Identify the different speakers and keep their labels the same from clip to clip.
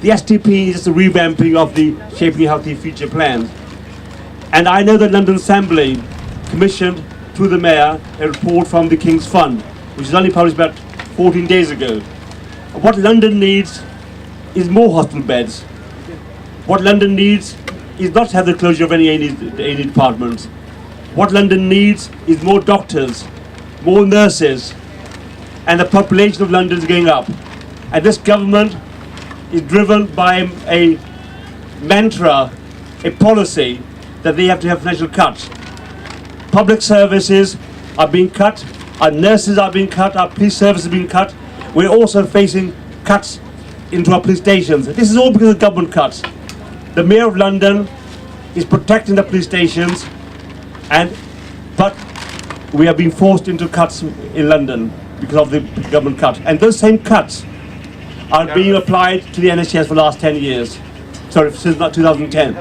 Speaker 1: The STP is just a revamping of the Shaping a Healthy Future plan. And I know that London Assembly commissioned, through the Mayor, a report from the King's Fund, which was only published about 14 days ago. What London needs is more hospital beds. What London needs is not to have the closure of any A&E departments. What London needs is more doctors, more nurses, and the population of London is going up. And this government is driven by a mantra, a policy, that they have to have financial cuts. Public services are being cut, our nurses are being cut, our police service is being cut. We're also facing cuts into our police stations. This is all because of government cuts. The Mayor of London is protecting the police stations, but we are being forced into cuts in London because of the government cuts. And those same cuts are being applied to the NHS for the last 10 years. Sorry, since 2010.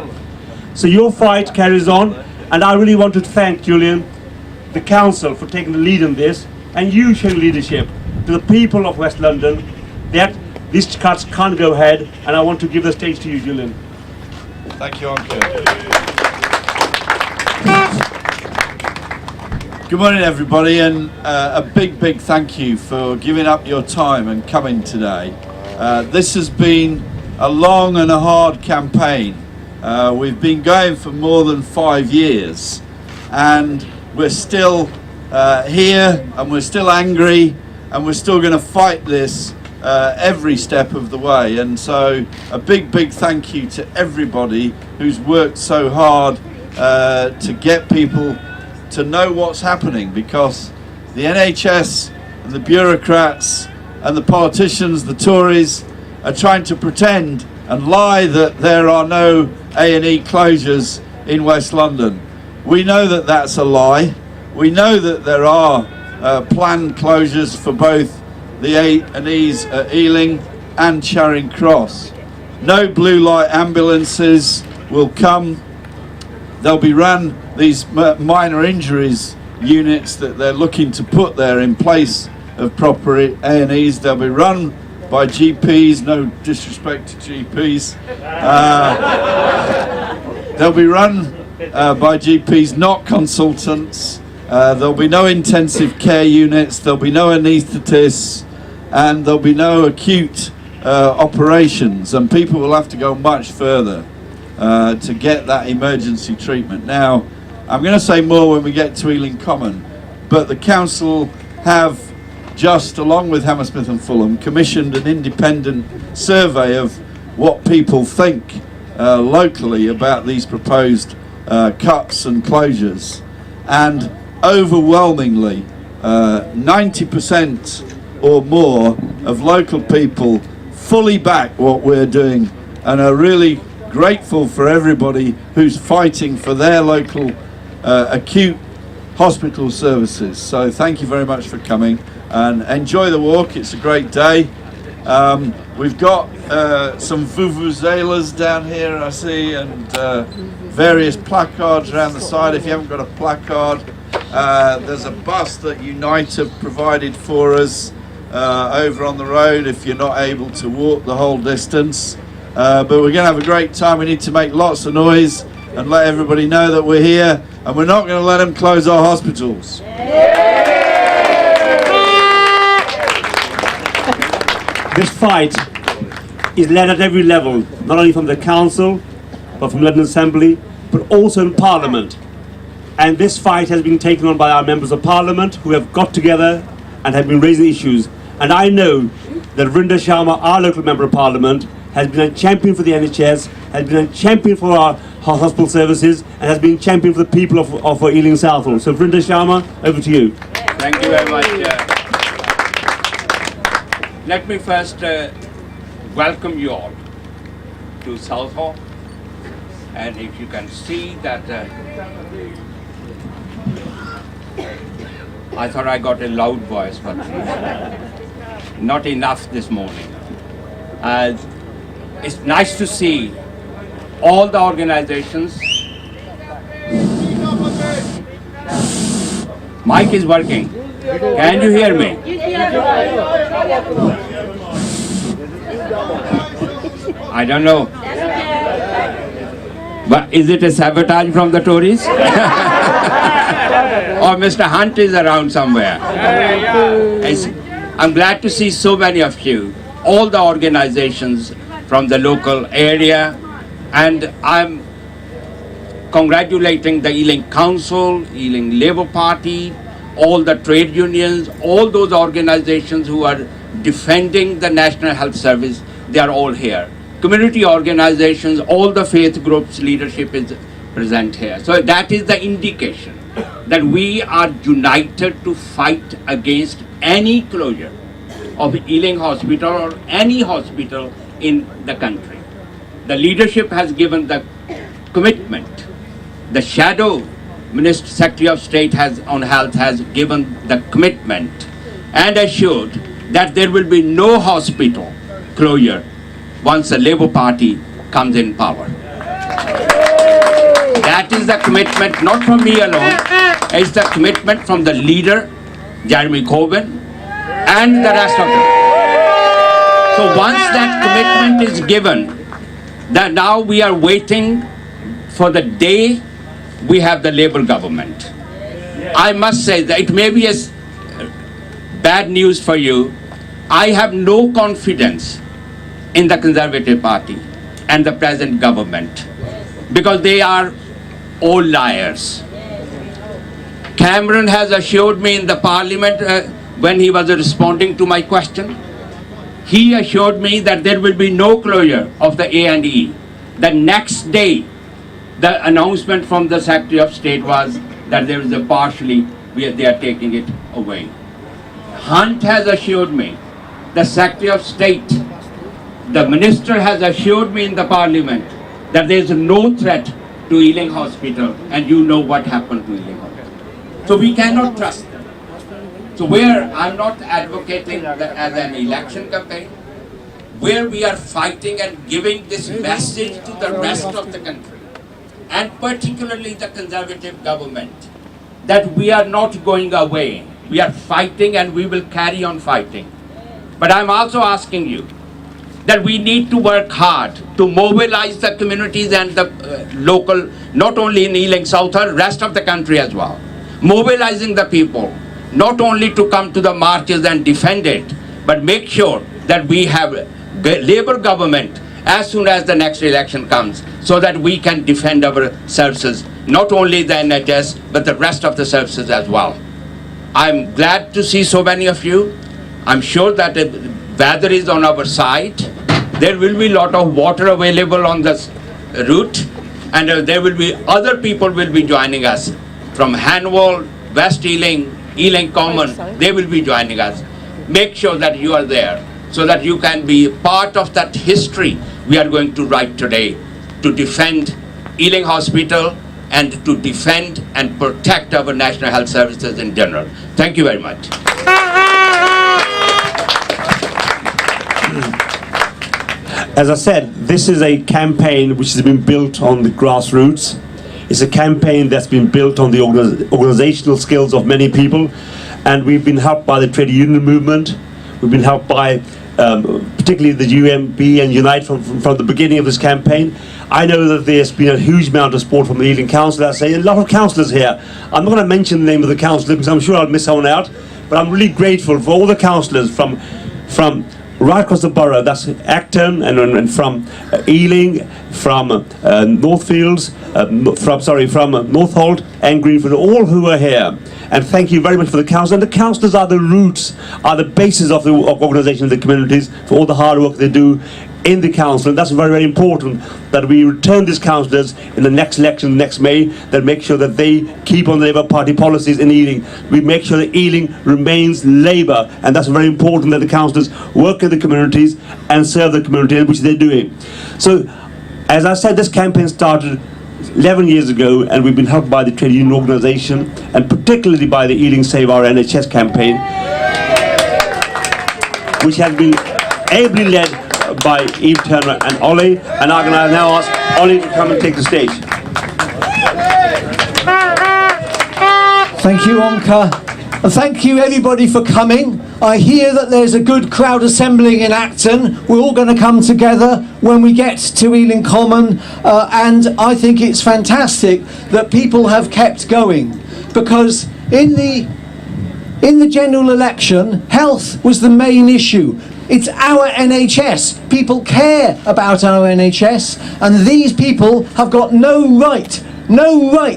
Speaker 1: So your fight carries on, and I really want to thank Julian, the Council, for taking the lead in this, and you showing leadership to the people of West London that these cuts can't go ahead, and I want to give the stage to you, Julian.
Speaker 2: Thank you, Uncle. Good morning, everybody, and a big thank you for giving up your time and coming today. This has been a long and a hard campaign. We've been going for more than 5 years, and we're still here, and we're still angry, and we're still going to fight this every step of the way. And so a big thank you to everybody who's worked so hard to get people to know what's happening, because the NHS and the bureaucrats and the politicians, the Tories, are trying to pretend and lie that there are no A&E closures in West London. We know that that's a lie. We know that there are planned closures for both the A&Es at Ealing and Charing Cross. No blue light ambulances will come. They'll be run, these minor injuries units that they're looking to put there in place of proper A&Es, they'll be run by GPs, no disrespect to GPs. They'll be run by GPs, not consultants. There'll be no intensive care units, there'll be no anaesthetists, and there'll be no acute operations, and people will have to go much further to get that emergency treatment. Now, I'm going to say more when we get to Ealing Common, but the council have just, along with Hammersmith and Fulham, commissioned an independent survey of what people think locally about these proposed cuts and closures, and overwhelmingly 90% or more of local people fully back what we're doing and are really grateful for everybody who's fighting for their local acute hospital services. So thank you very much for coming, and enjoy the walk. It's a great day. We've got some vuvuzelas down here, I see, and various placards around the side. If you haven't got a placard, there's a bus that Unite have provided for us over on the road if you're not able to walk the whole distance. But we're going to have a great time. We need to make lots of noise and let everybody know that we're here, and we're not going to let them close our hospitals.
Speaker 1: This fight is led at every level, not only from the Council, but from London Assembly, but also in Parliament. And this fight has been taken on by our members of Parliament, who have got together and have been raising issues. And I know that Vrinda Sharma, our local Member of Parliament, has been a champion for the NHS, has been a champion for our hospital services, and has been a champion for the people of Ealing Southall. So Vrinda Sharma, over to you.
Speaker 3: Thank you very much. Let me first welcome you all to Southall, and if you can see that I thought I got a loud voice, but not enough this morning. It's nice to see all the organizations. Mic is working. Can you hear me? I don't know. But is it a sabotage from the Tories? Or Mr. Hunt is around somewhere? I'm glad to see so many of you, all the organizations from the local area, and I'm congratulating the Ealing Council, Ealing Labour Party, all the trade unions, all those organizations who are defending the National Health Service. They are all here. Community organizations, all the faith groups, leadership is present here. So that is the indication that we are united to fight against any closure of Ealing Hospital or any hospital in the country. The leadership has given the commitment. The Shadow Minister, Secretary of State on Health has given the commitment and assured that there will be no hospital closure once the Labour Party comes in power. That is the commitment, not from me alone. It's the commitment from the leader, Jeremy Corbyn, and the rest of them. So once that commitment is given, that now we are waiting for the day we have the Labour government. I must say that it may be bad news for you. I have no confidence in the Conservative Party and the present government because they are all liars. Cameron has assured me in the Parliament when he was responding to my question, he assured me that there will be no closure of the A&E. The next day, the announcement from the Secretary of State was that there is a partially, they are taking it away. Hunt has assured me, the Secretary of State, the Minister has assured me in the Parliament that there is no threat to Ealing Hospital, and you know what happened to Ealing Hospital. So we cannot trust them. So where I'm not advocating that as an election campaign, where we are fighting and giving this message to the rest of the country, and particularly the Conservative government, that we are not going away. We are fighting and we will carry on fighting. But I'm also asking you that we need to work hard to mobilize the communities and the local, not only in Ealing Southall, rest of the country as well. Mobilizing the people, not only to come to the marches and defend it, but make sure that we have a Labour government as soon as the next election comes, so that we can defend our services, not only the NHS, but the rest of the services as well. I'm glad to see so many of you. I'm sure that the weather is on our side. There will be a lot of water available on this route, and there will be other people will be joining us from Hanwell, West Ealing, Ealing Common. They will be joining us. Make sure that you are there so that you can be part of that history we are going to write today to defend Ealing Hospital and to defend and protect our national health services in general. Thank you very much.
Speaker 1: As I said, this is a campaign which has been built on the grassroots. It's a campaign that's been built on the organizational skills of many people, and we've been helped by the trade union movement. We've been helped by particularly the UMB and Unite from the beginning of this campaign. I know that there's been a huge amount of support from the Ealing Council. I say a lot of councillors here. I'm not going to mention the name of the councillor because I'm sure I'll miss someone out, but I'm really grateful for all the councillors from right across the borough. That's Acton and from Ealing, from Northfields, from Northolt and Greenfield, all who are here. And thank you very much for the council. And the councillors are the roots, are the basis of the organisation of the communities for all the hard work they do in the council. And that's very, very important that we return these councillors in the next election, next May, that make sure that they keep on the Labour Party policies in Ealing. We make sure that Ealing remains Labour, and that's very important that the councillors work in the communities and serve the community, which they're doing. So, as I said, this campaign started 11 years ago, and we've been helped by the trade union organisation, and particularly by the Ealing Save Our NHS campaign, which has been ably led by Eve Turner and Ollie, and I'm going to now ask Ollie to come and take the stage.
Speaker 4: Thank you, Onka. And thank you everybody for coming. I hear that there's a good crowd assembling in Acton. We're all going to come together when we get to Ealing Common, and I think it's fantastic that people have kept going, because in the general election, health was the main issue. It's our NHS. People care about our NHS, and these people have got no right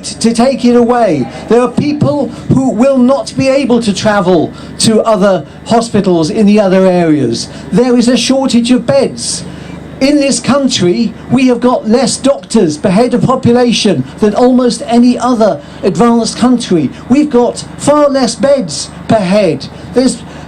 Speaker 4: to take it away. There are people who will not be able to travel to other hospitals in the other areas. There is a shortage of beds. In this country, we have got less doctors per head of population than almost any other advanced country. We've got far less beds per head.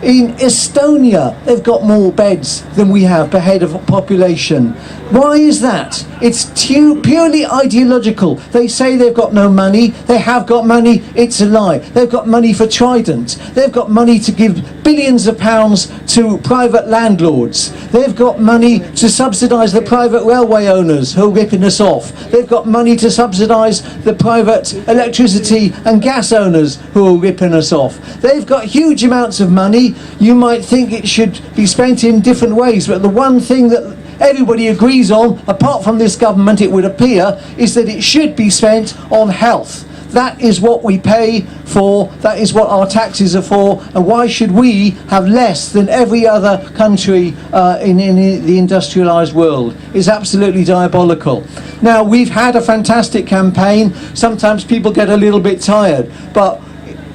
Speaker 4: In Estonia, they've got more beds than we have per head of population. Why is that? It's purely ideological. They say they've got no money. They have got money. It's a lie. They've got money for Trident. They've got money to give billions of pounds to private landlords. They've got money to subsidise the private railway owners who are ripping us off. They've got money to subsidise the private electricity and gas owners who are ripping us off. They've got huge amounts of money. You might think it should be spent in different ways, but the one thing that everybody agrees on, apart from this government it would appear, is that it should be spent on health. That is what we pay for, that is what our taxes are for, and why should we have less than every other country in the industrialised world? It's absolutely diabolical. Now, we've had a fantastic campaign. Sometimes people get a little bit tired, but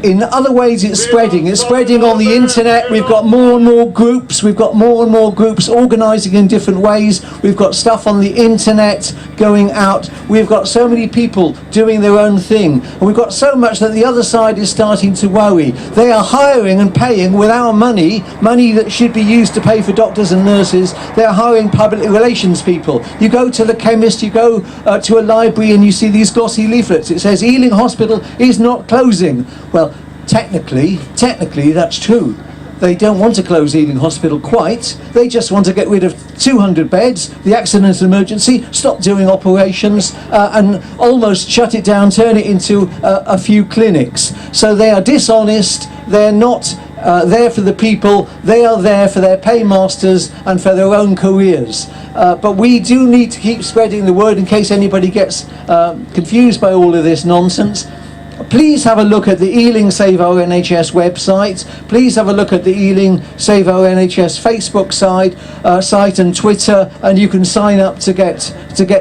Speaker 4: in other ways it's spreading. It's spreading on the internet. We've got more and more groups. We've got more and more groups organising in different ways. We've got stuff on the internet going out. We've got so many people doing their own thing. And we've got so much that the other side is starting to worry. They are hiring and paying with our money that should be used to pay for doctors and nurses. They're hiring public relations people. You go to the chemist, you go to a library, and you see these glossy leaflets. It says Ealing Hospital is not closing. Well, technically that's true. They don't want to close Ealing Hospital quite. They just want to get rid of 200 beds, the accident and emergency, stop doing operations, and almost shut it down, turn it into a few clinics. So they are dishonest. They're not there for the people. They are there for their paymasters and for their own careers. But we do need to keep spreading the word in case anybody gets confused by all of this nonsense. Please have a look at the Ealing Save Our NHS website. Please have a look at the Ealing Save Our NHS Facebook site and Twitter, and you can sign up to get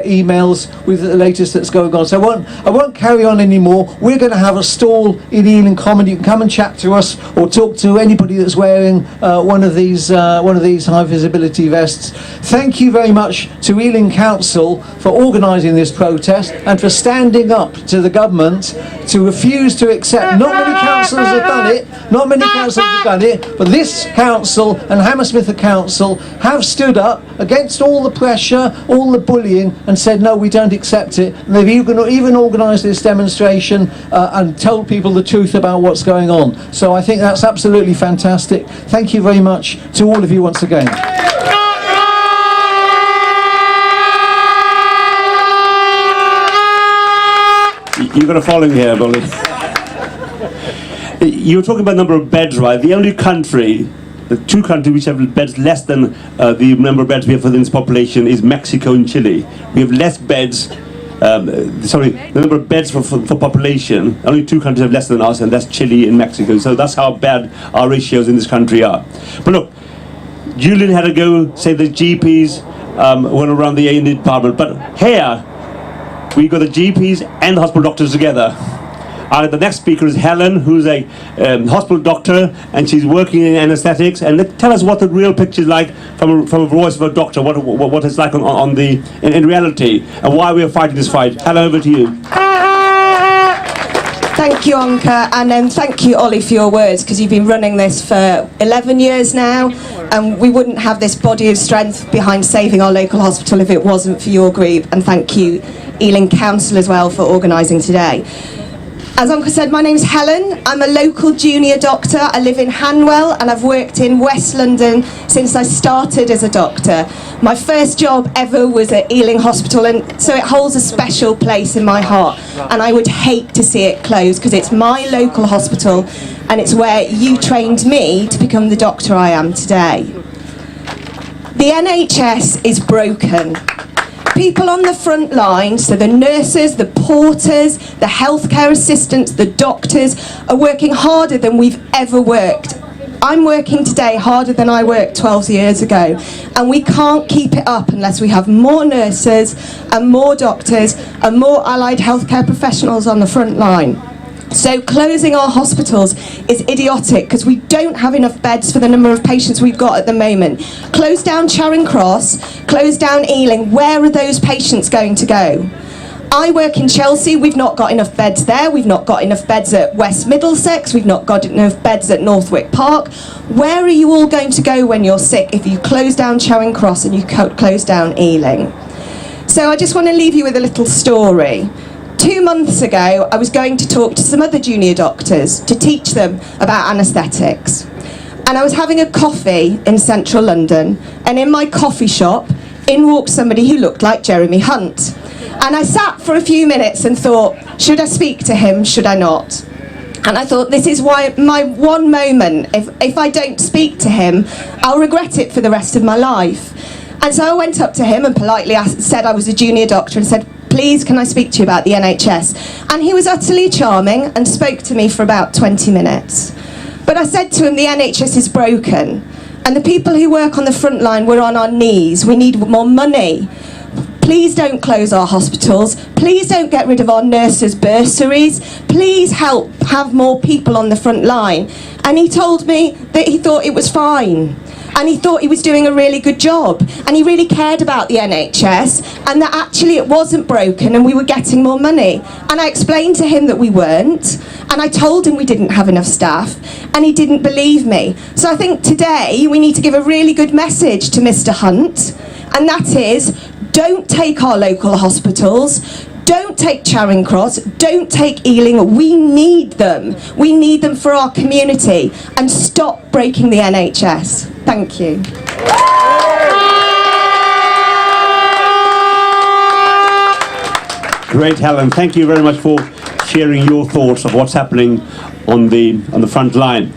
Speaker 4: emails with the latest that's going on. So I won't carry on anymore. We're going to have a stall in Ealing Common. You can come and chat to us or talk to anybody that's wearing one of these high visibility vests. Thank you very much to Ealing Council for organising this protest and for standing up to the government to refuse to accept. Not many councils have done it, but this council and Hammersmith Council have stood up against all the pressure, all the bullying, and said no, we don't accept it. And they've even organised this demonstration and told people the truth about what's going on. So I think that's absolutely fantastic. Thank you very much to all of you once again.
Speaker 1: You've got a following here, Bolly. You were talking about the number of beds, right? The only country, the two countries which have beds less than the number of beds we have within this population is Mexico and Chile. We have less beds, the number of beds for population, only two countries have less than us, and that's Chile and Mexico. So that's how bad our ratios in this country are. But look, Julian had to go say the GPs went around the A&E department, but here, we got the GPs and the hospital doctors together. The next speaker is Helen, who's a hospital doctor, and she's working in anaesthetics. And tell us what the real picture is like from a voice of a doctor, what it's like in reality, and why we are fighting this fight. Helen, over to you.
Speaker 5: Thank you, Anka, and thank you, Ollie, for your words, because you've been running this for 11 years now, and we wouldn't have this body of strength behind saving our local hospital if it wasn't for your group, and thank you, Ealing Council, as well, for organising today. As Anka said, my name's Helen. I'm a local junior doctor. I live in Hanwell, and I've worked in West London since I started as a doctor. My first job ever was at Ealing Hospital, and so it holds a special place in my heart, and I would hate to see it close because it's my local hospital and and it's where you trained me to become the doctor I am today. The NHS is broken. People on the front line, so the nurses, the porters, the healthcare assistants, the doctors, are working harder than we've ever worked. I'm working today harder than I worked 12 years ago, and we can't keep it up unless we have more nurses and more doctors and more allied healthcare professionals on the front line. So closing our hospitals is idiotic because we don't have enough beds for the number of patients we've got at the moment. Close down Charing Cross, close down Ealing, where are those patients going to go? I work in Chelsea, we've not got enough beds there, we've not got enough beds at West Middlesex, we've not got enough beds at Northwick Park. Where are you all going to go when you're sick if you close down Charing Cross and you close down Ealing? So I just want to leave you with a little story. 2 months ago, I was going to talk to some other junior doctors to teach them about anaesthetics. And I was having a coffee in central London, and in my coffee shop, in walked somebody who looked like Jeremy Hunt. And I sat for a few minutes and thought, should I speak to him, should I not? And I thought, this is why my one moment, if I don't speak to him, I'll regret it for the rest of my life. And so I went up to him and politely said I was a junior doctor and said, please, can I speak to you about the NHS? And he was utterly charming and spoke to me for about 20 minutes. But I said to him, the NHS is broken. And the people who work on the front line, we're on our knees. We need more money. Please don't close our hospitals. Please don't get rid of our nurses' bursaries. Please help have more people on the front line. And he told me that he thought it was fine. And he thought he was doing a really good job. And he really cared about the NHS and that actually it wasn't broken and we were getting more money. And I explained to him that we weren't. And I told him we didn't have enough staff. And he didn't believe me. So I think today we need to give a really good message to Mr. Hunt. And that is, don't take our local hospitals. Don't take Charing Cross, don't take Ealing, we need them. We need them for our community. And stop breaking the NHS. Thank you.
Speaker 1: Great, Helen. Thank you very much for sharing your thoughts of what's happening on the front line.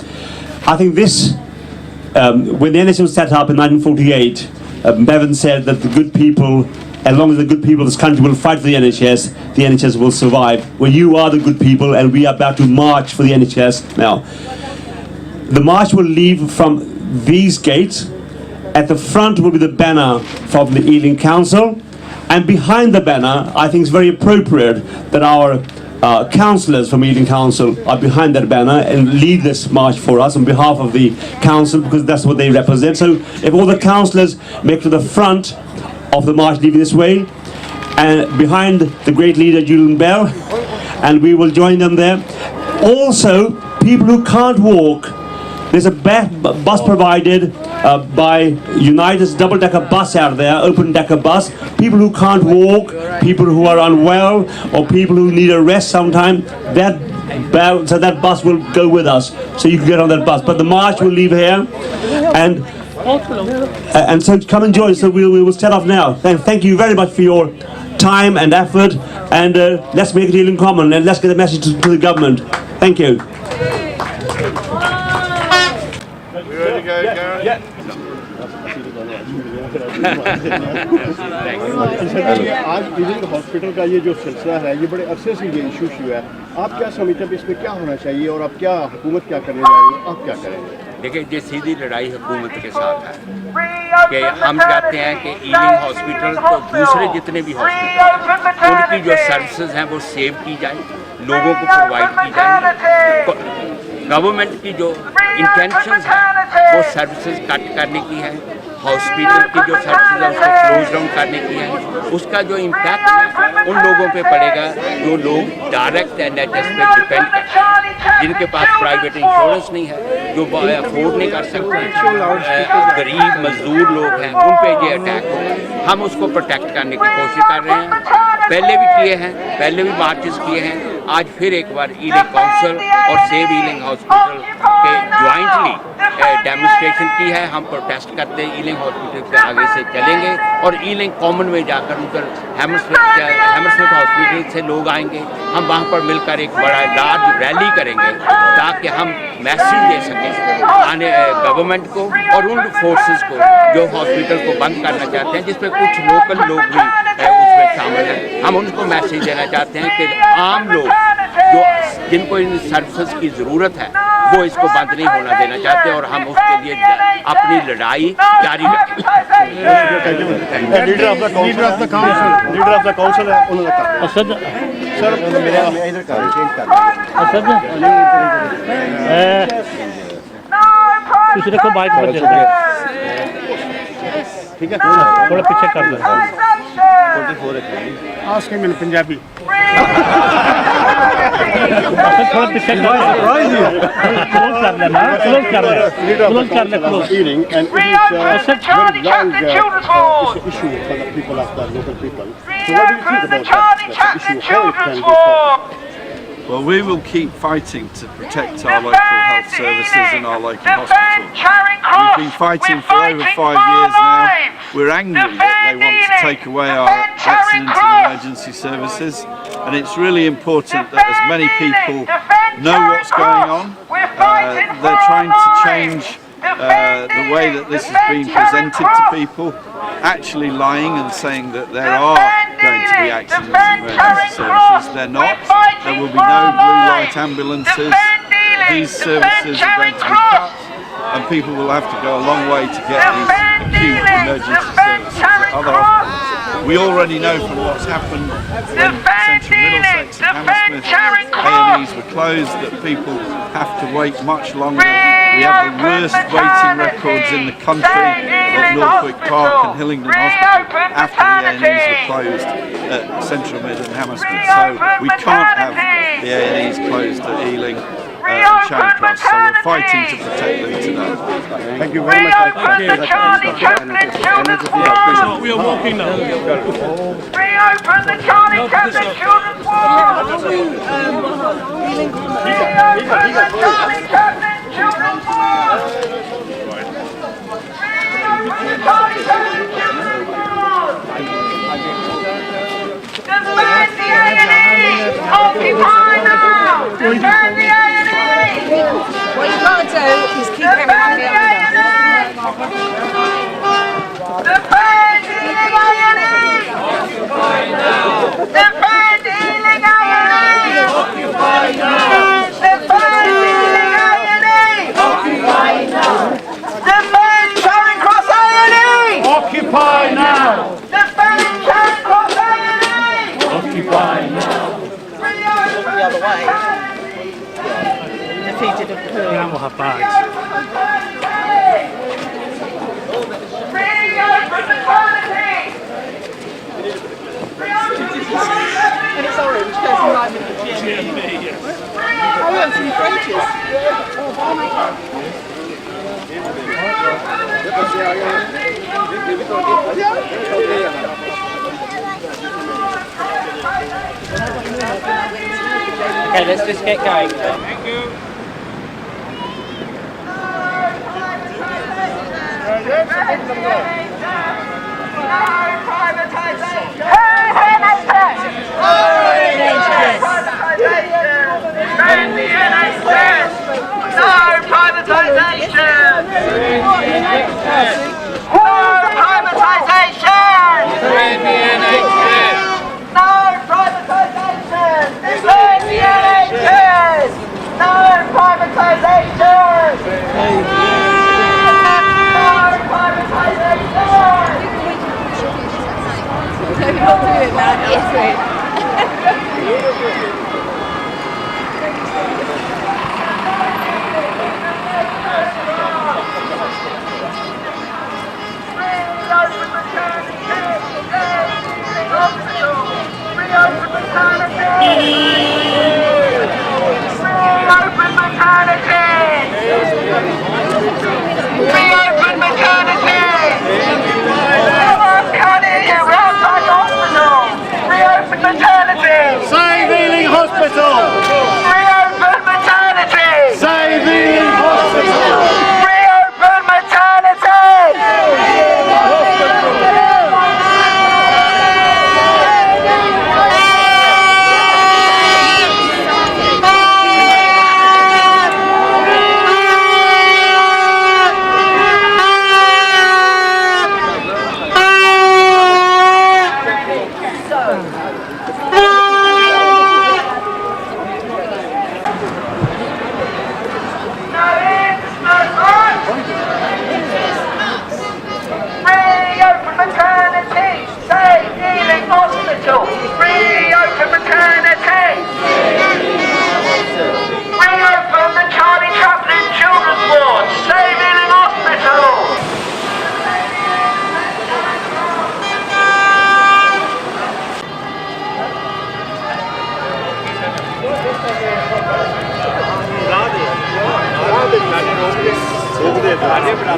Speaker 1: I think this, when the NHS was set up in 1948, Bevan said that the good people, as long as the good people of this country will fight for the NHS will survive. Well, you are the good people, and we are about to march for the NHS now. The march will leave from these gates. At the front will be the banner from the Ealing Council, and behind the banner, I think it's very appropriate that our councillors from Ealing Council are behind that banner and lead this march for us on behalf of the council, because that's what they represent. So if all the councillors make to the front of the march leaving this way, and behind the great leader Julian Bell, and we will join them there. Also, people who can't walk, there's a bus provided by United's double-decker bus out there, open-decker bus. People who can't walk, people who are unwell, or people who need a rest sometime, that bus will go with us, so you can get on that bus. But the march will leave here, and so come and join us. So we will set off now. Thank you very much for your time and effort, and let's make it Ealing Common, and let's get the message to the government. Thank you.
Speaker 2: Ready to go, Gareth?
Speaker 1: Yeah.
Speaker 6: आज ailing hospital का ये जो सिलसिला है ये बड़े अरसे से ये इशू है, आप क्या समझते हैं इसमें क्या होना चाहिए और अब क्या हुकूमत क्या करने जा रही है, आप क्या करेंगे?
Speaker 3: देखिए, ये सीधी लड़ाई हुकूमत के साथ है कि हम चाहते हैं कि ईलिंग हॉस्पिटल तो दूसरे जितने भी हॉस्पिटल हैं उनकी जो सर्विसेज हैं वो सेव की जाए, लोगों को प्रोवाइड की जाए। गवर्नमेंट की जो इंटेंशंस है वो सर्विसेज कट करने की है, हॉस्पिटल की जो सर्विसेज है उसको क्लोज डाउन करने की है। उसका जो इम्पैक्ट है उन लोगों पे पड़ेगा जो लोग डायरेक्ट NHS पे डिपेंड करते हैं, जिनके पास प्राइवेट इंश्योरेंस नहीं है, जो अफोर्ड नहीं कर सकते, गरीब मजदूर लोग हैं, उन पे ये अटैक हो। हम उसको प्रोटेक्ट करने की कोशिश कर रहे हैं, पहले भी किए हैं, पहले भी मार्चेस किए हैं, आज फिर एक बार ईलिंग काउंसिल और सेव ईलिंग हॉस्पिटल के ज्वाइंटली डेमोन्स्ट्रेशन की है। हम प्रोटेस्ट करते हैं, ईलिंग हॉस्पिटल के आगे से चलेंगे और ईलिंग कॉमन में जाकर उधर हैमर्समिथ हॉस्पिटल से लोग आएंगे। हम वहाँ पर मिलकर एक बड़ा लार्ज रैली करेंगे ताकि हम मैसेज दे सकें आने गवर्नमेंट को और उन फोर्सेस को जो हॉस्पिटल को बंद करना चाहते हैं, जिसमें कुछ लोकल लोग भी उसमें शामिल हैं। हम उनको मैसेज देना चाहते हैं कि आम लोग जो जिनको इन सर्विसेज की ज़रूरत है वो इसको बंद नहीं होना देना चाहते और हम उसके लिए अपनी लड़ाई जारी रखें।
Speaker 6: लीडर ऑफ द काउंसिल है उन्होंने कहा
Speaker 7: असद
Speaker 6: सर मेरे इधर का चेंज कर
Speaker 7: असद कुछ देखो बाइक पर चलते हैं,
Speaker 6: ठीक है
Speaker 7: थोड़ा पीछे कर दो।
Speaker 6: 44 है आस्क हिम इन पंजाबी
Speaker 7: थोड़ा पीछे कर क्लोज कर लेना, क्लोज कर ले, क्लोज कर ले, close.
Speaker 6: Ealing and it is very long issue for the people of the local people. So what do you think about that issue? How it can be solved?
Speaker 2: Well, we will keep fighting to protect our local health services and our local hospital. We've been fighting for over 5 years now. We're angry that they want to take away our accident and emergency services, and it's really important that as many people know what's going on. They're trying to change the way that this is being presented to people, actually lying and saying that there are going to be accidents and emergency services. They're not. There will be no blue light ambulances. These services are going to be cut and people will have to go a long way to get these acute emergency services at other hospitals. We already know from what's happened when Central Middlesex and Hammersmith A&Es were closed that people have to wait much longer. We have the worst waiting records in the country at Northwick Park and Hillingdon Hospital after the A&Es were closed at Central Mid and Hammersmith. So we can't have the A&Es closed at Ealing and Charing Cross, so we're fighting to protect them today.
Speaker 6: Thank you very much.
Speaker 7: We are walking now.
Speaker 8: Reopen the Charlie Chaplin Children's Ward! Reopen the Charlie Chaplin Children's Ward! Reopen the Charlie Chaplin Children's Ward! Defend the A&E! Occupy now! Defend the A&E!
Speaker 5: What you've got to do is keep everybody up.
Speaker 8: Defend Ealing A&E! Occupy now! Defend Ealing A&E! Occupy now! Defend Ealing A&E! Occupy now! Defend Charing Cross A&E!
Speaker 7: Occupy now.
Speaker 8: Defend Charing Cross A&E!
Speaker 7: Occupy now.
Speaker 8: Reopen the other way.
Speaker 5: Defeated of
Speaker 7: We'll have bags.
Speaker 8: Reopen the quality!
Speaker 5: And it's orange, goes in line with the GMB. Oh, yeah, some fridges.
Speaker 7: Okay, let's just get going. Thank you.
Speaker 6: Save Ealing Hospital!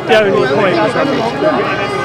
Speaker 7: the only point.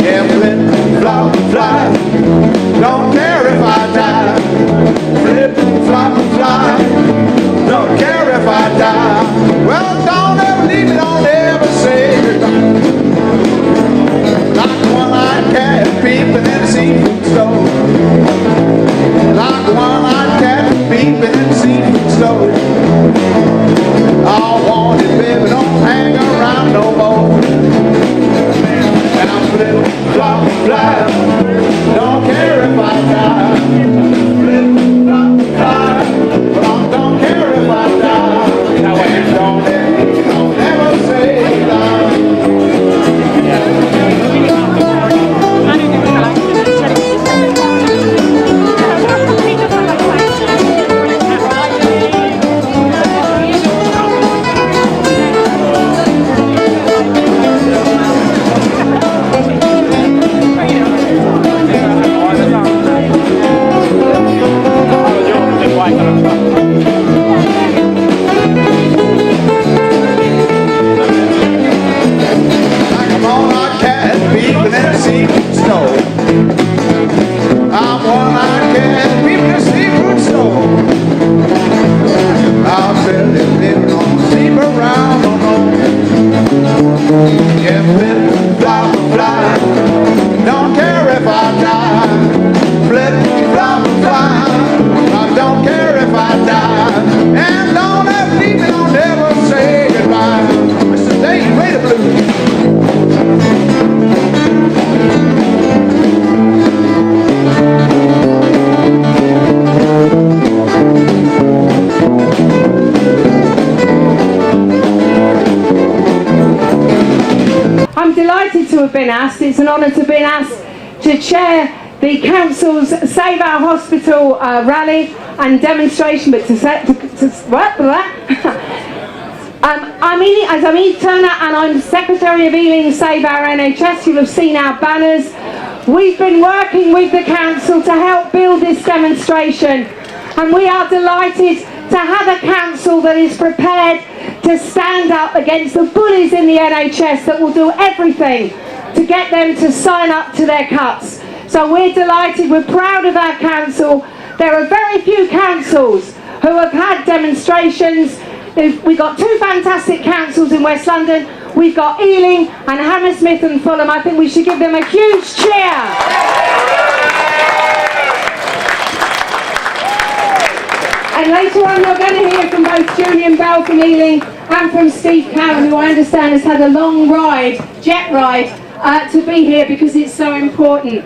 Speaker 9: Yeah, flip, flop, fly. Don't care if I die. Flip, flop, fly. Don't care if I die. Well, don't ever leave me, don't ever say goodbye. Like one-eyed cat peeping in the seafood store. Like one-eyed cat peeping in the seafood store. All wanted, baby, don't hang around no more. And I'm flip, flop, fly. Don't care if I die. Flip, flop, fly. But I don't care if I die. And don't ever say die. Come on, I can't be in the seafood store. I'm one-eyed cat peeping in the seafood store. I'll tell you, living on the sleep around no more. Yeah, flip, flop, fly. Don't care if I die. Flip, flop, fly. I don't care if I die. And don't ever leave me, don't ever say goodbye. Mr. Dave, play the blues.
Speaker 10: I'm delighted to have been asked. It's an honour to have been asked to chair the council's Save Our Hospital rally and demonstration. But I'm Eve Turner and I'm Secretary of Ealing Save Our NHS. You'll have seen our banners. We've been working with the council to help build this demonstration, and we are delighted to have a council that is prepared to stand up against the bullies in the NHS that will do everything to get them to sign up to their cuts. So we're delighted, we're proud of our council. There are very few councils who have had demonstrations. We've got two fantastic councils in West London. We've got Ealing and Hammersmith and Fulham. I think we should give them a huge cheer. And later on you're going to hear from both Julian Bell from Ealing and from Steve Cowan, who I understand has had a long ride, jet ride, to be here because it's so important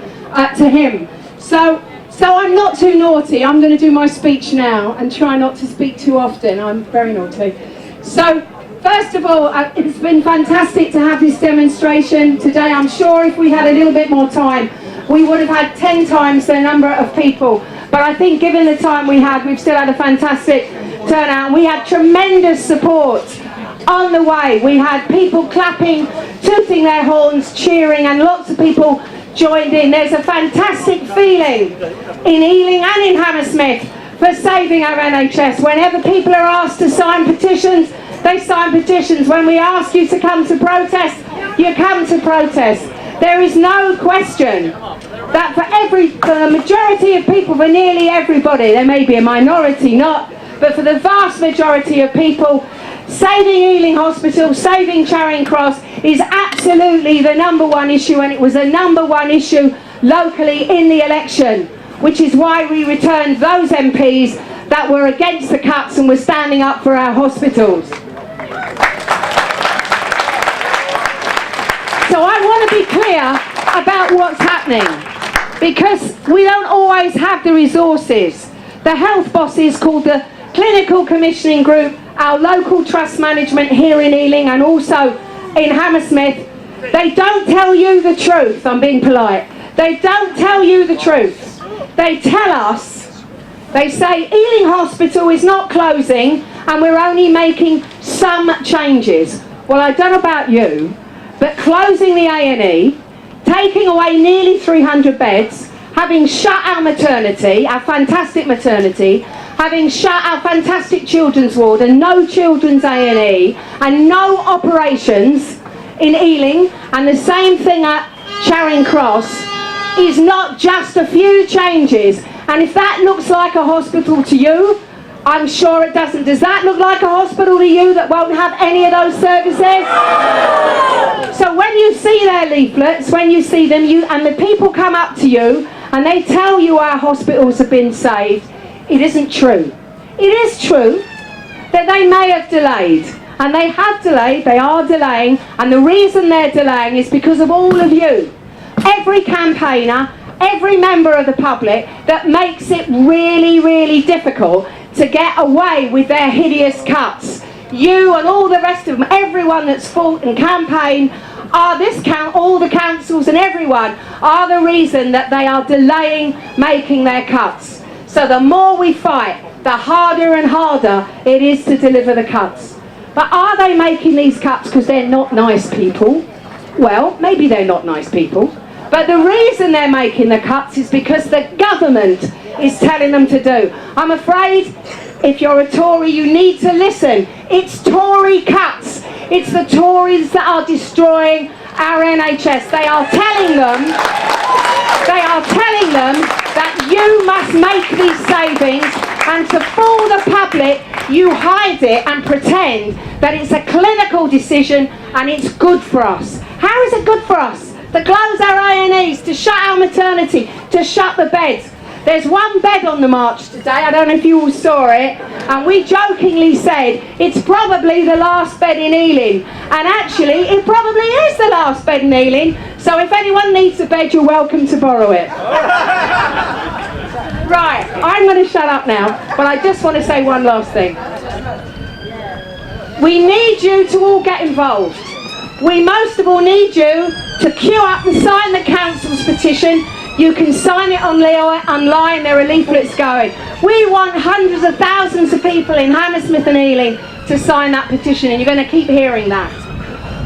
Speaker 10: to him. So I'm not too naughty. I'm going to do my speech now and try not to speak too often. I'm very naughty. So first of all, it's been fantastic to have this demonstration today. I'm sure if we had a little bit more time, we would have had 10 times the number of people. But I think given the time we had, we've still had a fantastic turnout. We had tremendous support on the way. We had people clapping, tooting their horns, cheering, and lots of people joined in. There's a fantastic feeling in Ealing and in Hammersmith for saving our NHS. Whenever people are asked to sign petitions, they sign petitions. When we ask you to come to protest, you come to protest. There is no question that for the majority of people, for nearly everybody, there may be a minority not, but for the vast majority of people, saving Ealing Hospital, saving Charing Cross is absolutely the #1 issue, and it was the #1 issue locally in the election, which is why we returned those MPs that were against the cuts and were standing up for our hospitals. So I want to be clear about what's happening, because we don't always have the resources the health bosses called the Clinical Commissioning Group, our local trust management here in Ealing and also in Hammersmith, they don't tell you the truth. I'm being polite. They don't tell you the truth. They tell us, they say Ealing Hospital is not closing and we're only making some changes. Well, I don't know about you, but closing the A&E, taking away nearly 300 beds, having shut our maternity, our fantastic maternity, having shut our fantastic children's ward and no children's A&E and no operations in Ealing, and the same thing at Charing Cross, is not just a few changes. And if that looks like a hospital to you, I'm sure it doesn't. Does that look like a hospital to you that won't have any of those services? So when you see their leaflets, when you see them, and the people come up to you and they tell you our hospitals have been saved, it isn't true. It is true that they may have delayed, and they have delayed, they are delaying, and the reason they're delaying is because of all of you. Every campaigner, every member of the public that makes it really, really difficult to get away with their hideous cuts. You and all the rest of them, everyone that's fought and campaigned, all the councils and everyone are the reason that they are delaying making their cuts. So the more we fight, the harder and harder it is to deliver the cuts. But are they making these cuts because they're not nice people? Well, maybe they're not nice people. But the reason they're making the cuts is because the government is telling them to do. I'm afraid, if you're a Tory, you need to listen. It's Tory cuts. It's the Tories that are destroying our NHS. They are telling them that you must make these savings, and to fool the public, you hide it and pretend that it's a clinical decision and it's good for us. How is it good for us? To close our A&Es, to shut our maternity, to shut the beds. There's one bed on the march today, I don't know if you all saw it, and we jokingly said it's probably the last bed in Ealing. And actually, it probably is the last bed in Ealing, so if anyone needs a bed, you're welcome to borrow it. Right, I'm going to shut up now, but I just want to say one last thing. We need you to all get involved. We most of all need you to queue up and sign the council's petition. You can sign it online, there are leaflets going. We want hundreds of thousands of people in Hammersmith and Ealing to sign that petition, and you're going to keep hearing that.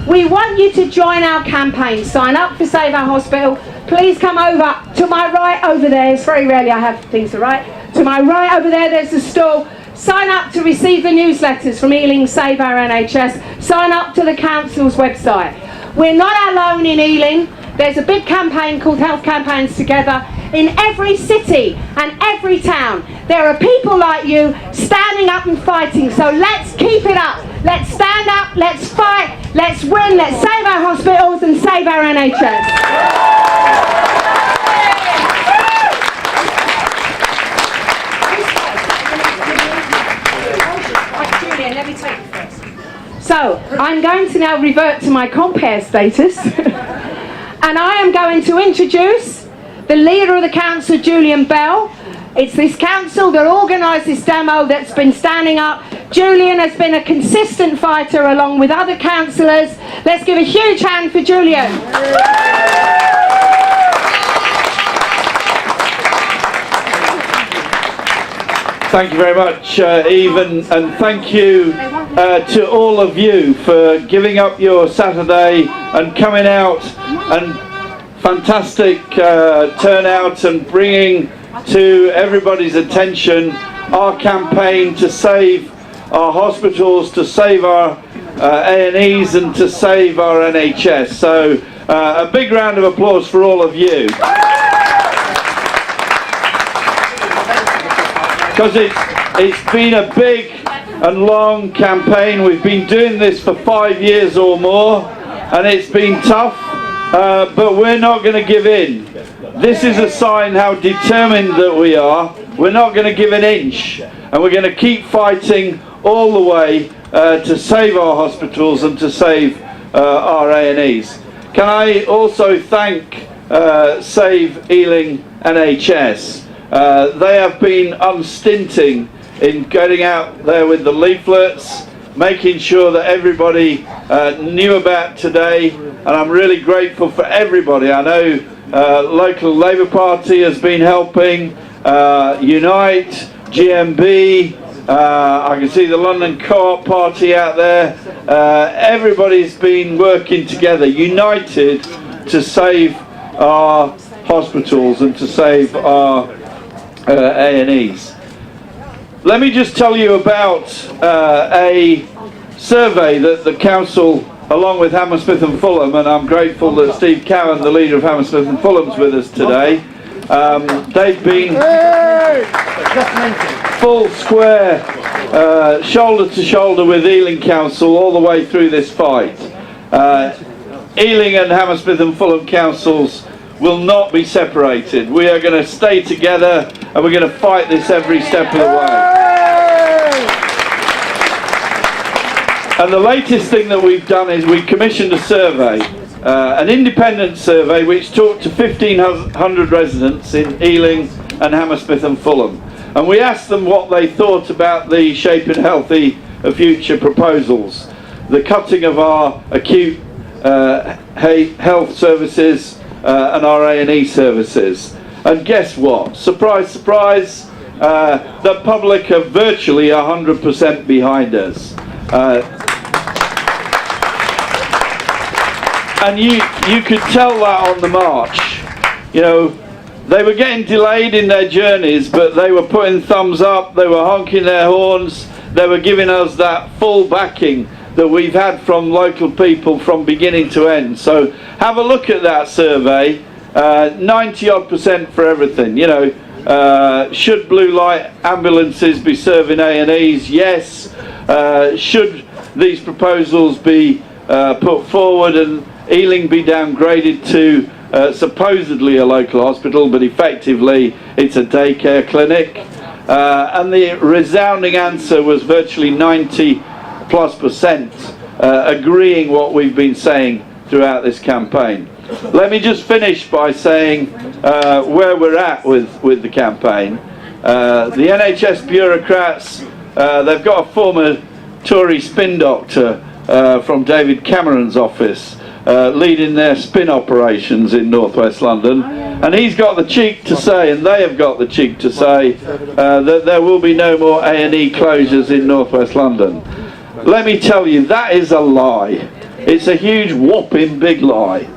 Speaker 10: We want you to join our campaign. Sign up for Save Our Hospital. Please come over to my right over there. It's very rarely I have things to write. To my right over there, there's the stall. Sign up to receive the newsletters from Ealing Save Our NHS. Sign up to the council's website. We're not alone in Ealing. There's a big campaign called Health Campaigns Together. In every city and every town, there are people like you standing up and fighting. So let's keep it up. Let's stand up, let's fight, let's win, let's save our hospitals and save our NHS. So, I'm going to now revert to my compere status and I am going to introduce the leader of the council, Julian Bell. It's this council that organised this demo that's been standing up. Julian has been a consistent fighter along with other councillors. Let's give a huge hand for Julian.
Speaker 2: Thank you very much, Eve, and thank you to all of you for giving up your Saturday and coming out, and fantastic turnout and bringing to everybody's attention our campaign to save our hospitals, to save our A&Es and to save our NHS. So a big round of applause for all of you. Because it's been a big and long campaign. We've been doing this for 5 years or more, and it's been tough, but we're not going to give in. This is a sign how determined that we are. We're not going to give an inch, and we're going to keep fighting all the way to save our hospitals and to save our A&Es. Can I also thank Save Ealing NHS They have been unstinting in getting out there with the leaflets, making sure that everybody knew about today, and I'm really grateful for everybody. I know local Labour Party has been helping, Unite, GMB, I can see the London Co-op Party out there. Everybody's been working together, united, to save our hospitals and to save our A&Es. Let me just tell you about a survey that the council, along with Hammersmith and Fulham, and I'm grateful that Steve Cowan, the leader of Hammersmith and Fulham, is with us today. They've been full square, shoulder to shoulder with Ealing Council all the way through this fight. Ealing and Hammersmith and Fulham councils will not be separated. We are going to stay together and we're going to fight this every step of the way. And the latest thing that we've done is we commissioned a survey, an independent survey which talked to 1,500 residents in Ealing and Hammersmith and Fulham. And we asked them what they thought about the Shaping Healthy Future proposals, the cutting of our acute health services and our A&E services. And guess what? Surprise, surprise, the public are virtually 100% behind us. And you could tell that on the march. You know, they were getting delayed in their journeys, but they were putting thumbs up, they were honking their horns, they were giving us that full backing that we've had from local people from beginning to end. So have a look at that survey. 90% for everything. You know, should blue light ambulances be serving A&Es? Yes. Should these proposals be put forward and Ealing be downgraded to supposedly a local hospital, but effectively it's a daycare clinic? And the resounding answer was virtually 90+% agreeing what we've been saying throughout this campaign. Let me just finish by saying where we're at with the campaign. The NHS bureaucrats, they've got a former Tory spin doctor from David Cameron's office leading their spin operations in northwest London, and he's got the cheek to say, and they have got the cheek to say, that there will be no more A&E closures in northwest London. Let me tell you, that is a lie. It's a huge whopping big lie.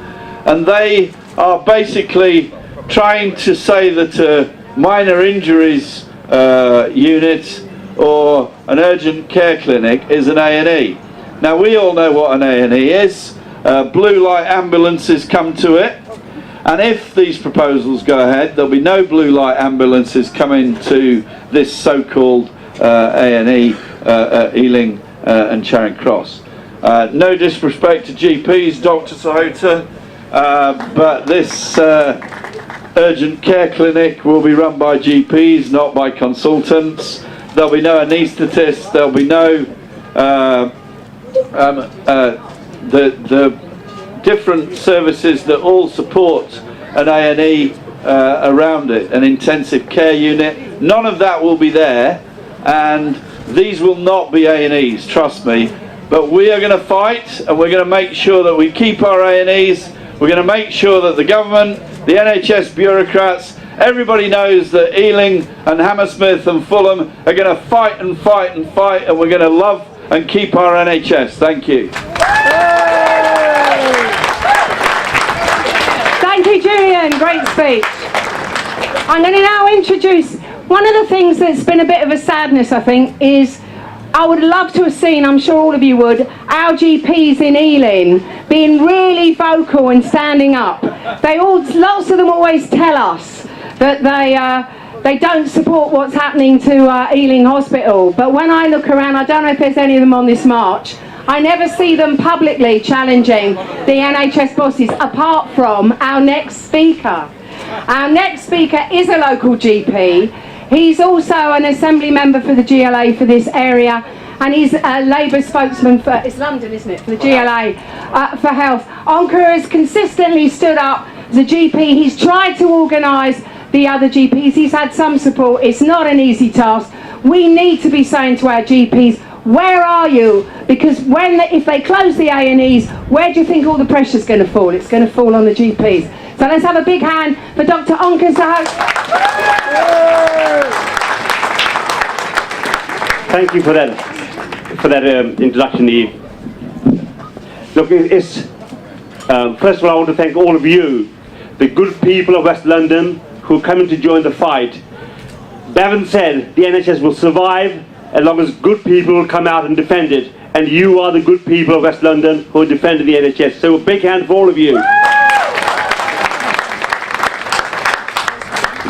Speaker 2: And they are basically trying to say that a minor injuries unit or an urgent care clinic is an A&E. Now we all know what an A&E is. Blue light ambulances come to it, and if these proposals go ahead, there'll be no blue light ambulances coming to this so-called A&E Ealing and Charing Cross. No disrespect to GPs, Dr. Southall, but this urgent care clinic will be run by GPs, not by consultants. There'll be no anaesthetists, there'll be no the different services that all support an A&E around it, an intensive care unit. None of that will be there, and these will not be A&Es, trust me. But we are going to fight, and we're going to make sure that we keep our A&Es. We're going to make sure that the government, the NHS bureaucrats, everybody knows that Ealing and Hammersmith and Fulham are going to fight and fight and fight, and we're going to love and keep our NHS. Thank you.
Speaker 10: Thank you, Julian. Great speech. I'm going to now introduce one of the things that's been a bit of a sadness, I think, is I would love to have seen, I'm sure all of you would, our GPs in Ealing being really vocal and standing up. Lots of them always tell us that they don't support what's happening to Ealing Hospital. But when I look around, I don't know if there's any of them on this march, I never see them publicly challenging the NHS bosses, apart from our next speaker. Our next speaker is a local GP. He's also an assembly member for the GLA for this area, and he's a Labour spokesman for, it's London, isn't it, for the GLA for health. Onker has consistently stood up as a GP. He's tried to organise the other GPs. He's had some support. It's not an easy task. We need to be saying to our GPs, where are you? Because if they close the A&Es, where do you think all the pressure's going to fall? It's going to fall on the GPs. So let's have a big hand for Dr. Onka Southall.
Speaker 1: Thank you for that introduction, Eve. Look, first of all, I want to thank all of you, the good people of West London who are coming to join the fight. Bevan said the NHS will survive as long as good people will come out and defend it. And you are the good people of West London who are defending the NHS. So a big hand for all of you.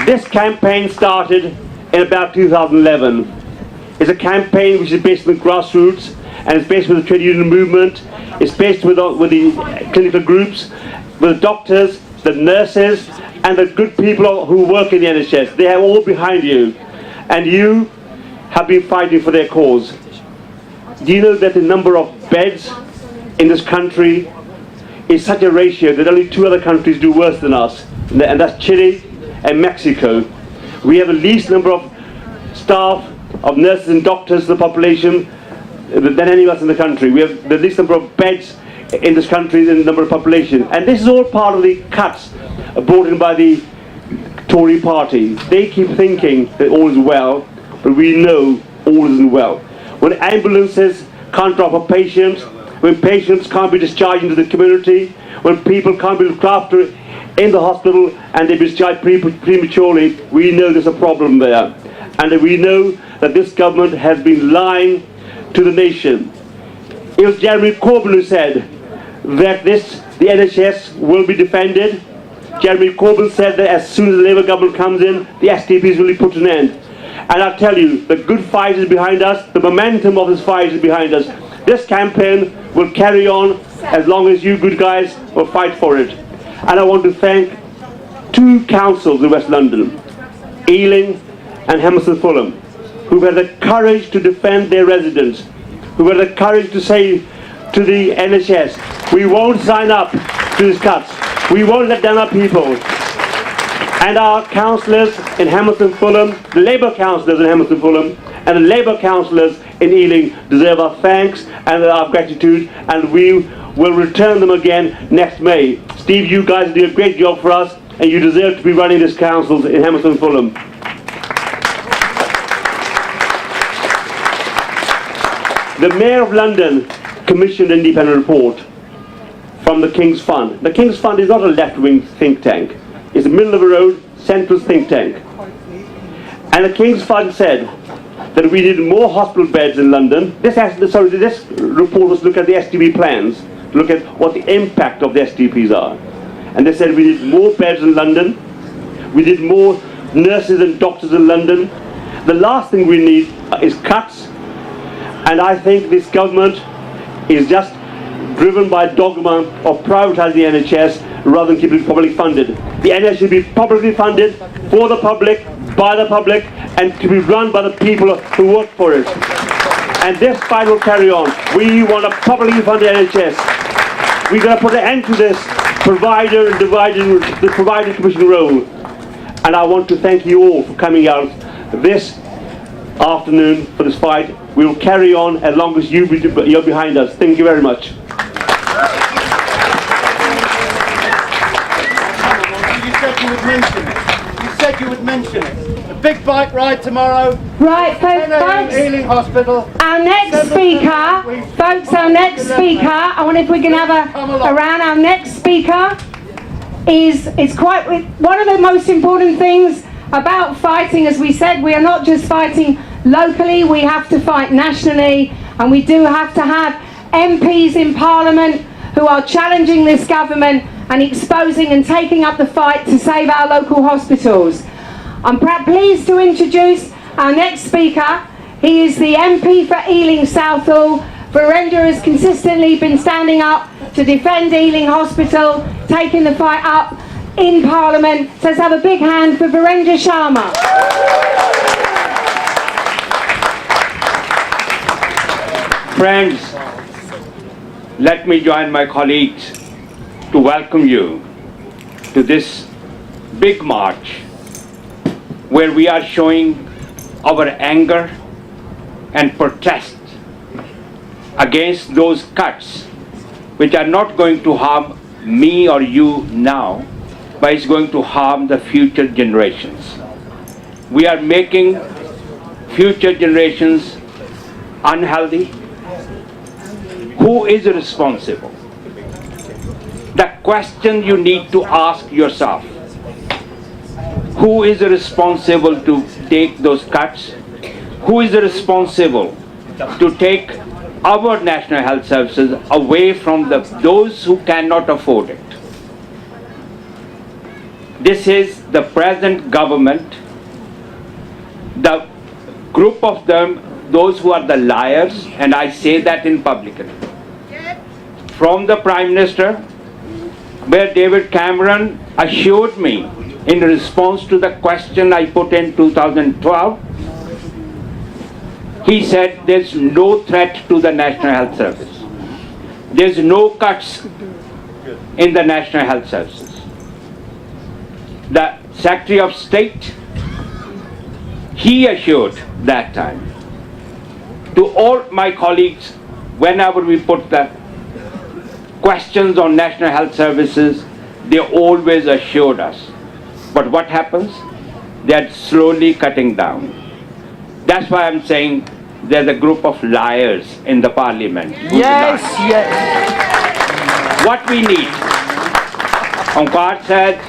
Speaker 1: This campaign started in about 2011. It's a campaign which is based on the grassroots, and it's based with the trade union movement. It's based with the clinical groups, with the doctors, the nurses, and the good people who work in the NHS. They are all behind you, and you have been fighting for their cause. Do you know that the number of beds in this country is such a ratio that only 2 other countries do worse than us, and that's Chile and Mexico. We have the least number of staff, of nurses and doctors to the population than any of us in the country. We have the least number of beds in this country than the number of population. And this is all part of the cuts brought in by the Tory party. They keep thinking that all is well, but we know all isn't well. When ambulances can't drop a patient, when patients can't be discharged into the community, when people can't be looked after in the hospital and they're discharged prematurely, we know there's a problem there. And we know that this government has been lying to the nation. It was Jeremy Corbyn who said that the NHS will be defended. Jeremy Corbyn said that as soon as the Labour government comes in, the STPs will be put to an end. And I'll tell you, the good fight is behind us, the momentum of this fight is behind us. This campaign will carry on as long as you good guys will fight for it. And I want to thank 2 councils in West London, Ealing and Hammersmith Fulham, who've had the courage to defend their residents, who've had the courage to say to the NHS, we won't sign up to these cuts, we won't let down our people. And our councillors in Hammersmith Fulham, the Labour councillors in Hammersmith Fulham, and the Labour councillors in Ealing deserve our thanks and our gratitude, and we will return them again next May. Steve, you guys do a great job for us, and you deserve to be running this council in Hammersmith Fulham. The Mayor of London commissioned an independent report from the King's Fund. The King's Fund is not a left-wing think tank. It's a middle-of-the-road centrist think tank. And the King's Fund said that we need more hospital beds in London. This report was to look at the STP plans, to look at what the impact of the STPs are. And they said we need more beds in London, we need more nurses and doctors in London. The last thing we need is cuts. And I think this government is just driven by dogma of privatising the NHS rather than keeping it publicly funded. The NHS should be publicly funded for the public, by the public, and to be run by the people who work for it. And this fight will carry on. We want a publicly funded NHS. We're going to put an end to this provider and dividing the provider commission role. And I want to thank you all for coming out this afternoon for this fight. We will carry on as long as you're behind us. Thank you very much.
Speaker 6: You said you would mention it. You said you would mention it. A big bike ride tomorrow.
Speaker 10: Right, folks.
Speaker 6: Ealing Hospital.
Speaker 10: Our next speaker, folks, I wonder if we can have a round. Our next speaker is quite one of the most important things about fighting. As we said, we are not just fighting locally, we have to fight nationally, and we do have to have MPs in Parliament who are challenging this government and exposing and taking up the fight to save our local hospitals. I'm pleased to introduce our next speaker. He is the MP for Ealing Southall. Virendra has consistently been standing up to defend Ealing Hospital, taking the fight up in Parliament. So let's have a big hand for Virendra Sharma.
Speaker 3: Friends, let me join my colleagues to welcome you to this big march where we are showing our anger and protest against those cuts which are not going to harm me or you now, but it's going to harm the future generations. We are making future generations unhealthy. Who is responsible? The question you need to ask yourself: who is responsible to take those cuts? Who is responsible to take our national health services away from those who cannot afford it? This is the present government, the group of them, those who are the liars, and I say that in public. From the Prime Minister, where David Cameron assured me in response to the question I put in 2012, he said there's no threat to the National Health Service. There's no cuts in the National Health Services. The Secretary of State, he assured that time to all my colleagues, whenever we put the questions on National Health Services, they always assured us. But what happens? They're slowly cutting down. That's why I'm saying there's a group of liars in the parliament.
Speaker 11: Yes, yes.
Speaker 3: What we need, Omkar said,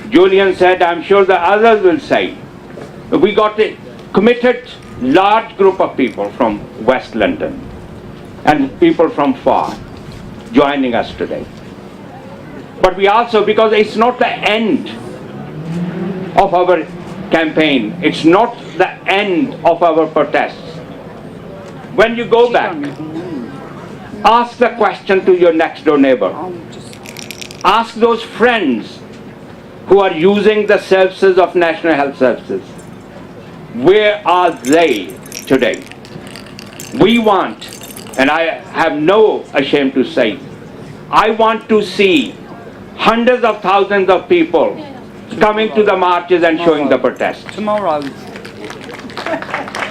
Speaker 3: Julian said, I'm sure the others will say, we got a committed large group of people from West London and people from far joining us today. But we also, because it's not the end of our campaign, it's not the end of our protests. When you go back, ask the question to your next door neighbor. Ask those friends who are using the services of National Health Services. Where are they today? We want, and I have no shame to say, I want to see hundreds of thousands of people coming to the marches and showing the protest.
Speaker 11: Tomorrow.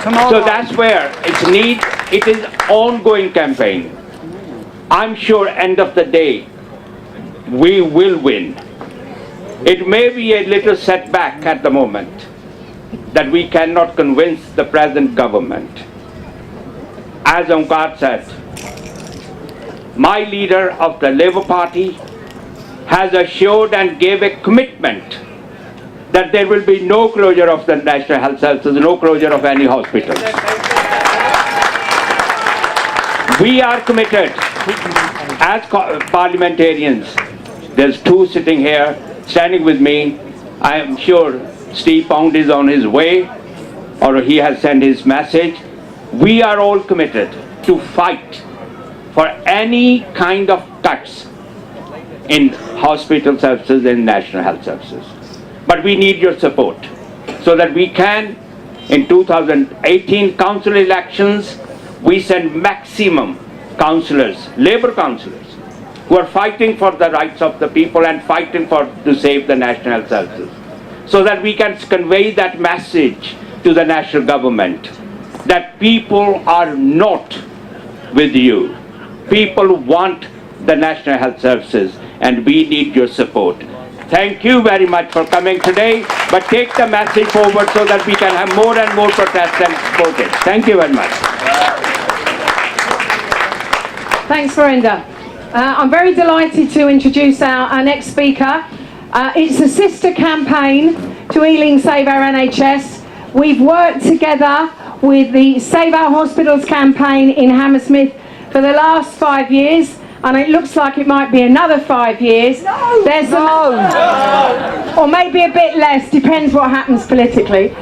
Speaker 3: So that's where it is ongoing campaign. I'm sure end of the day, we will win. It may be a little setback at the moment that we cannot convince the present government. As Omkar said, my leader of the Labour Party has assured and gave a commitment that there will be no closure of the National Health Services, no closure of any hospitals. We are committed as parliamentarians. There's two sitting here, standing with me. I am sure Steve Pound is on his way, or he has sent his message. We are all committed to fight for any kind of cuts in hospital services and National Health Services. But we need your support so that we can, in 2018 council elections, we send maximum councillors, Labour councillors, who are fighting for the rights of the people and fighting to save the National Health Services, so that we can convey that message to the national government that people are not with you. People want the National Health Services and we need your support. Thank you very much for coming today, but take the message forward so that we can have more and more protests and protests. Thank you very much.
Speaker 10: Thanks, Verinder. I'm very delighted to introduce our next speaker. It's a sister campaign to Ealing Save Our NHS. We've worked together with the Save Our Hospitals campaign in Hammersmith for the last 5 years, and it looks like it might be another 5 years. Or maybe a bit less, depends what happens politically.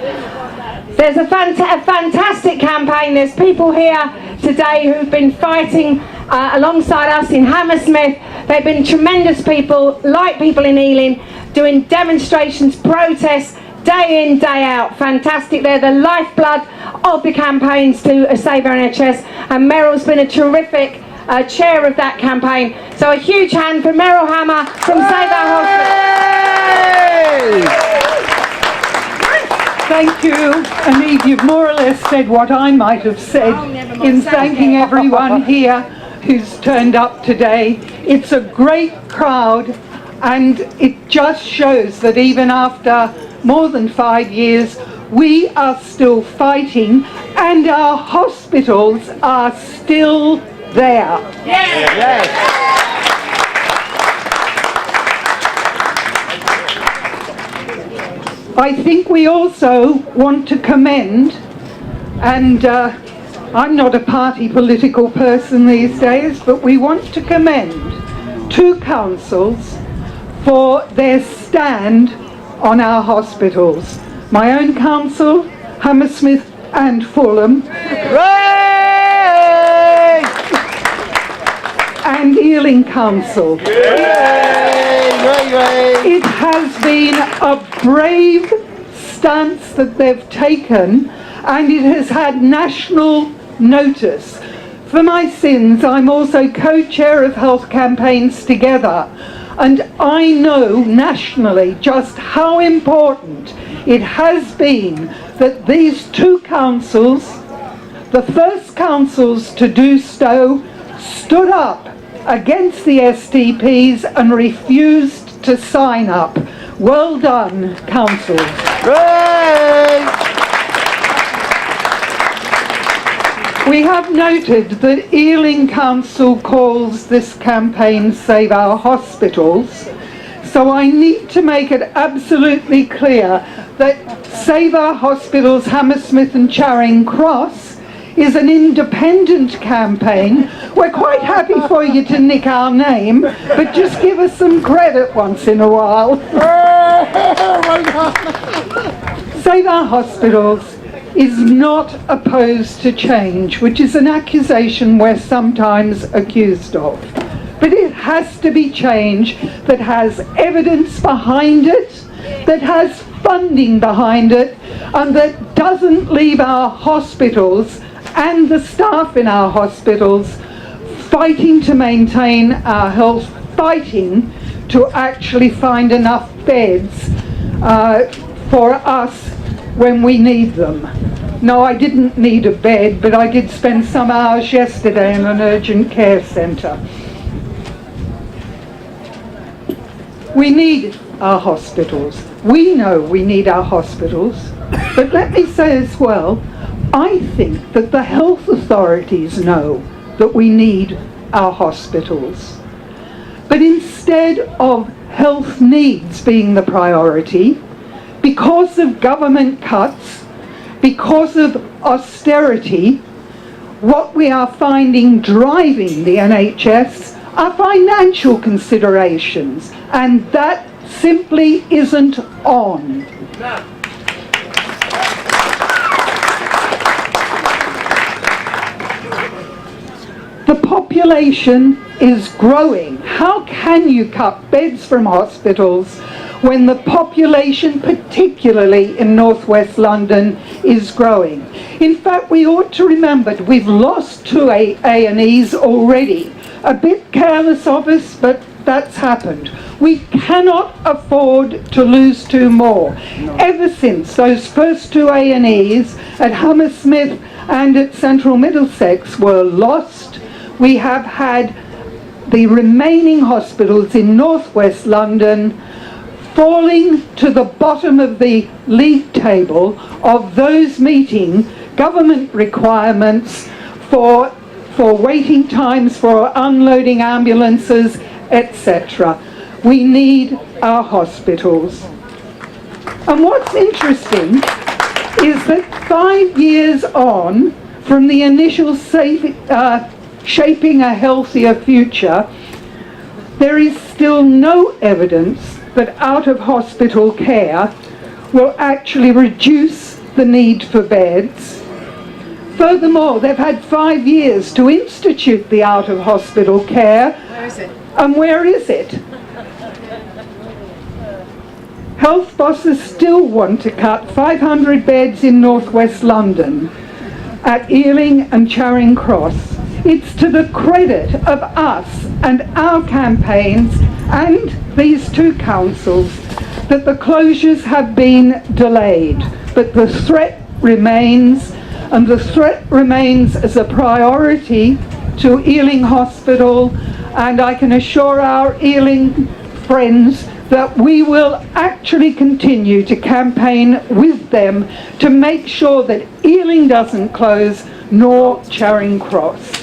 Speaker 10: There's a fantastic campaign. There's people here today who've been fighting alongside us in Hammersmith. They've been tremendous people, like people in Ealing, doing demonstrations, protests, day in, day out. Fantastic. They're the lifeblood of the campaigns to Save Our NHS, and Meryl's been a terrific chair of that campaign. So a huge hand for Meryl Hammer from Save Our Hospitals.
Speaker 11: Thank you, Anid. You've more or less said what I might have said in thanking everyone here who's turned up today. It's a great crowd, and it just shows that even after more than 5 years, we are still fighting, and our hospitals are still there.
Speaker 9: Yes.
Speaker 11: I think we also want to commend, and I'm not a party political person these days, but we want to commend 2 councils for their stand on our hospitals. My own council, Hammersmith and Fulham, and Ealing Council. It has been a brave stance that they've taken, and it has had national notice. For my sins, I'm also co-chair of Health Campaigns Together, and I know nationally just how important it has been that these 2 councils, the first councils to do so, stood up against the STPs and refused to sign up. Well done, councils. We have noted that Ealing Council calls this campaign Save Our Hospitals, so I need to make it absolutely clear that Save Our Hospitals Hammersmith and Charing Cross is an independent campaign. We're quite happy for you to nick our name, but just give us some credit once in a while. Save Our Hospitals is not opposed to change, which is an accusation we're sometimes accused of. But it has to be change that has evidence behind it, that has funding behind it, and that doesn't leave our hospitals and the staff in our hospitals fighting to maintain our health, fighting to actually find enough beds for us when we need them. No, I didn't need a bed, but I did spend some hours yesterday in an urgent care centre. We need our hospitals. We know we need our hospitals. But let me say as well, I think that the health authorities know that we need our hospitals. But instead of health needs being the priority, because of government cuts, because of austerity, what we are finding driving the NHS are financial considerations, and that simply isn't on. The population is growing. How can you cut beds from hospitals when the population, particularly in northwest London, is growing? In fact, we ought to remember we've lost 2 A&Es already. A bit careless of us, but that's happened. We cannot afford to lose 2 more. Ever since those first 2 A&Es at Hammersmith and at Central Middlesex were lost, we have had the remaining hospitals in northwest London falling to the bottom of the league table of those meeting government requirements for waiting times, for unloading ambulances, etc. We need our hospitals. And what's interesting is that 5 years on from the initial shaping a healthier future, there is still no evidence that out-of-hospital care will actually reduce the need for beds. Furthermore, they've had 5 years to institute the out-of-hospital care.
Speaker 5: Where is it?
Speaker 11: And where is it? Health bosses still want to cut 500 beds in northwest London at Ealing and Charing Cross. It's to the credit of us and our campaigns and these 2 councils that the closures have been delayed, but the threat remains, and the threat remains as a priority to Ealing Hospital, and I can assure our Ealing friends that we will actually continue to campaign with them to make sure that Ealing doesn't close, nor Charing Cross.